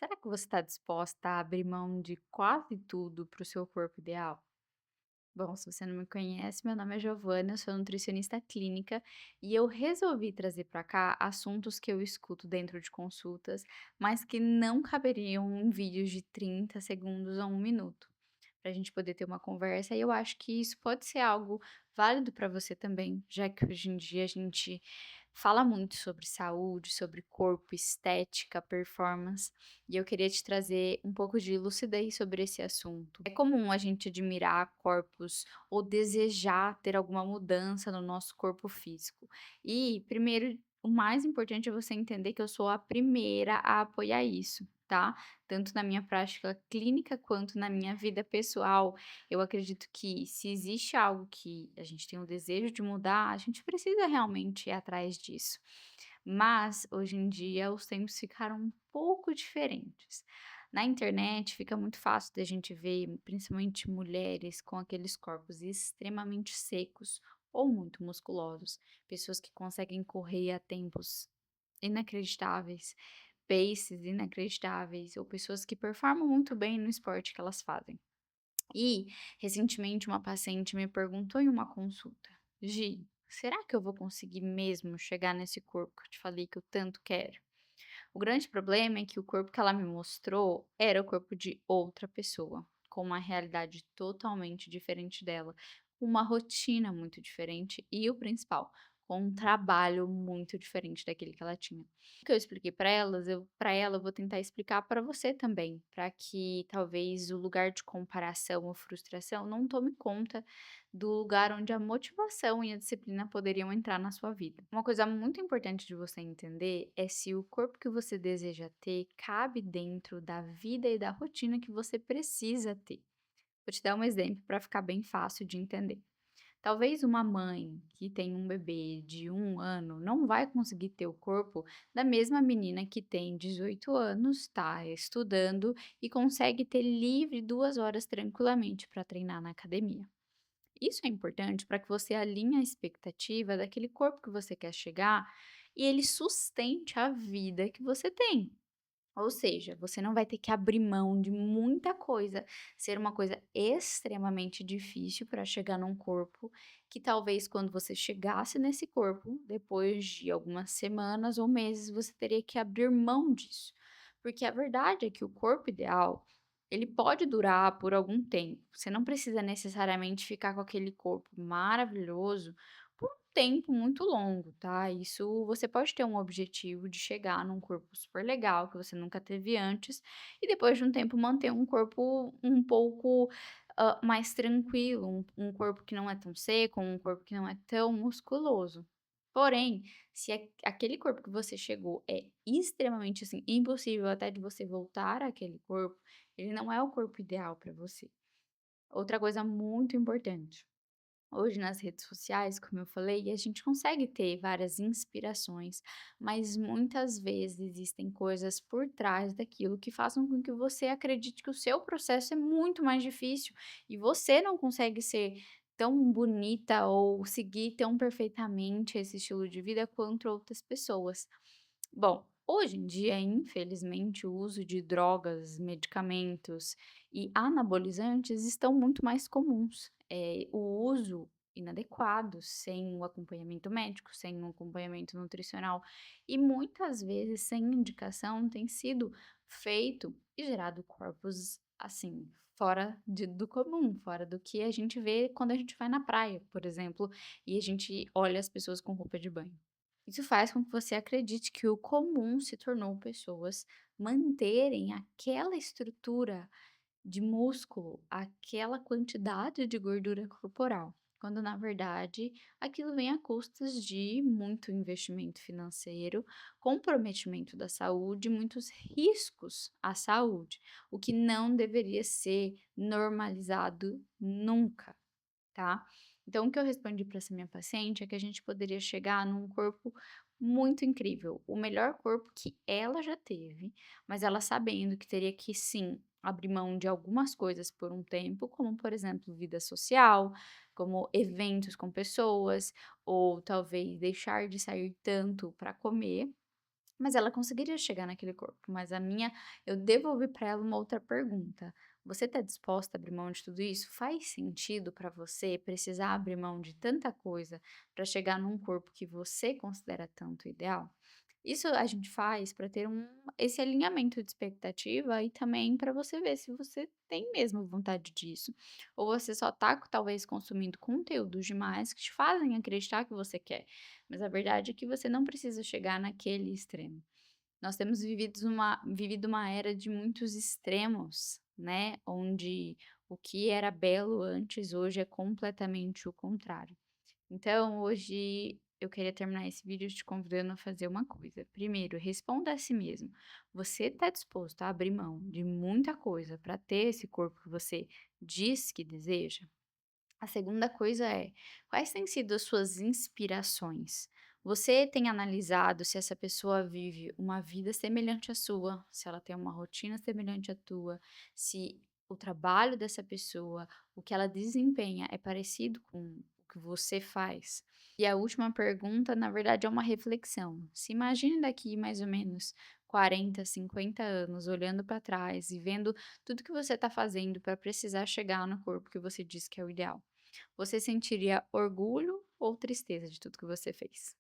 Será que você está disposta a abrir mão de quase tudo para o seu corpo ideal? Bom, se você não me conhece, meu nome é Giovana, eu sou nutricionista clínica e eu resolvi trazer para cá assuntos que eu escuto dentro de consultas, mas que não caberiam em vídeos de 30 segundos a 1 minuto, para a gente poder ter uma conversa. E eu acho que isso pode ser algo válido para você também, já que hoje em dia a gente fala muito sobre saúde, sobre corpo, estética, performance, e eu queria te trazer um pouco de lucidez sobre esse assunto. É comum a gente admirar corpos ou desejar ter alguma mudança no nosso corpo físico. E, primeiro, o mais importante é você entender que eu sou a primeira a apoiar isso, tá? Tanto na minha prática clínica quanto na minha vida pessoal. Eu acredito que se existe algo que a gente tem o desejo de mudar, a gente precisa realmente ir atrás disso. Mas, hoje em dia, os tempos ficaram um pouco diferentes. Na internet fica muito fácil da gente ver, principalmente mulheres com aqueles corpos extremamente secos ou muito musculosos, pessoas que conseguem correr a tempos inacreditáveis, paces inacreditáveis, ou pessoas que performam muito bem no esporte que elas fazem. E, recentemente, uma paciente me perguntou em uma consulta: Gi, será que eu vou conseguir mesmo chegar nesse corpo que eu te falei que eu tanto quero? O grande problema é que o corpo que ela me mostrou era o corpo de outra pessoa, com uma realidade totalmente diferente dela, com uma rotina muito diferente e o principal, com um trabalho muito diferente daquele que ela tinha. O que eu expliquei para ela, eu vou tentar explicar para você também, para que talvez o lugar de comparação ou frustração não tome conta do lugar onde a motivação e a disciplina poderiam entrar na sua vida. Uma coisa muito importante de você entender é se o corpo que você deseja ter cabe dentro da vida e da rotina que você precisa ter. Vou te dar um exemplo para ficar bem fácil de entender. Talvez uma mãe que tem um bebê de 1 ano não vai conseguir ter o corpo da mesma menina que tem 18 anos, está estudando e consegue ter livre 2 horas tranquilamente para treinar na academia. Isso é importante para que você alinhe a expectativa daquele corpo que você quer chegar e ele sustente a vida que você tem. Ou seja, você não vai ter que abrir mão de muita coisa, ser uma coisa extremamente difícil para chegar num corpo que talvez quando você chegasse nesse corpo, depois de algumas semanas ou meses, você teria que abrir mão disso. Porque a verdade é que o corpo ideal, ele pode durar por algum tempo. Você não precisa necessariamente ficar com aquele corpo maravilhoso por um tempo muito longo, tá? Isso você pode ter um objetivo de chegar num corpo super legal que você nunca teve antes e depois de um tempo manter um corpo um pouco mais tranquilo, um corpo que não é tão seco, um corpo que não é tão musculoso. Porém, se aquele corpo que você chegou é extremamente assim, impossível até de você voltar àquele corpo, ele não é o corpo ideal para você. Outra coisa muito importante. Hoje nas redes sociais, como eu falei, a gente consegue ter várias inspirações, mas muitas vezes existem coisas por trás daquilo que façam com que você acredite que o seu processo é muito mais difícil e você não consegue ser tão bonita ou seguir tão perfeitamente esse estilo de vida quanto outras pessoas. Bom, hoje em dia, infelizmente, o uso de drogas, medicamentos e anabolizantes estão muito mais comuns. O uso inadequado, sem o acompanhamento médico, sem um acompanhamento nutricional e muitas vezes sem indicação, tem sido feito e gerado corpos assim, do comum, fora do que a gente vê quando a gente vai na praia, por exemplo, e a gente olha as pessoas com roupa de banho. Isso faz com que você acredite que o comum se tornou pessoas manterem aquela estrutura de músculo, aquela quantidade de gordura corporal, quando na verdade aquilo vem a custas de muito investimento financeiro, comprometimento da saúde, muitos riscos à saúde, o que não deveria ser normalizado nunca, tá? Então, o que eu respondi para essa minha paciente é que a gente poderia chegar num corpo muito incrível, o melhor corpo que ela já teve, mas ela sabendo que teria que sim abrir mão de algumas coisas por um tempo, como por exemplo, vida social, como eventos com pessoas, ou talvez deixar de sair tanto para comer Mas ela conseguiria chegar naquele corpo, mas a minha eu devolvi para ela uma outra pergunta: "Você está disposta a abrir mão de tudo isso? Faz sentido para você precisar abrir mão de tanta coisa para chegar num corpo que você considera tanto ideal?" Isso a gente faz para ter esse alinhamento de expectativa e também para você ver se você tem mesmo vontade disso, ou você só tá talvez consumindo conteúdos demais que te fazem acreditar que você quer, mas a verdade é que você não precisa chegar naquele extremo. Nós temos vivido uma era de muitos extremos, né, onde o que era belo antes, hoje é completamente o contrário. Então, hoje eu queria terminar esse vídeo te convidando a fazer uma coisa. Primeiro, responda a si mesmo. Você está disposto a abrir mão de muita coisa para ter esse corpo que você diz que deseja? A segunda coisa é, quais têm sido as suas inspirações? Você tem analisado se essa pessoa vive uma vida semelhante à sua, se ela tem uma rotina semelhante à tua, se o trabalho dessa pessoa, o que ela desempenha é parecido com o que você faz? E a última pergunta, na verdade, é uma reflexão. Se imagine daqui mais ou menos 40, 50 anos, olhando para trás e vendo tudo que você está fazendo para precisar chegar no corpo que você diz que é o ideal. Você sentiria orgulho ou tristeza de tudo que você fez?